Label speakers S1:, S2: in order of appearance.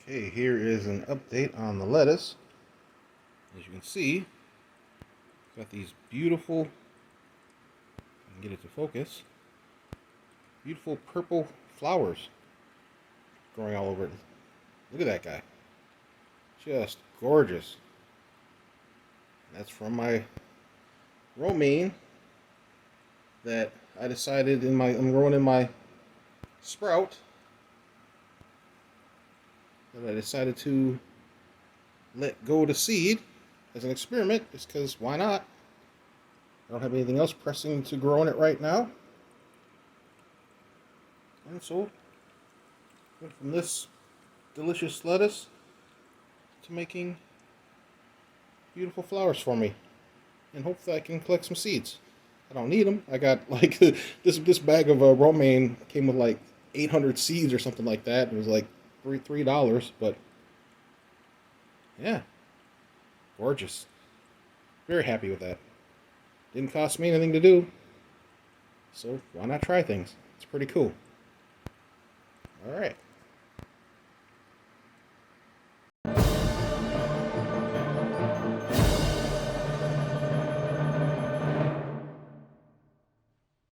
S1: Okay, here is an update on the lettuce. As you can see, got these beautiful, I can get it to focus, beautiful purple flowers growing all over it. Look at that guy. Just gorgeous. That's from my romaine that I decided I'm growing in my sprout that I decided to let go to seed as an experiment, just because why not? I don't have anything else pressing to grow in it right now. And so, went from this delicious lettuce to making beautiful flowers for me. And hopefully I can collect some seeds. I don't need them. I got like this bag of romaine came with like 800 seeds or something like that. It was like $3, but yeah, gorgeous. Very happy with that. Didn't cost me anything to do, so why not try things? It's pretty cool. All right.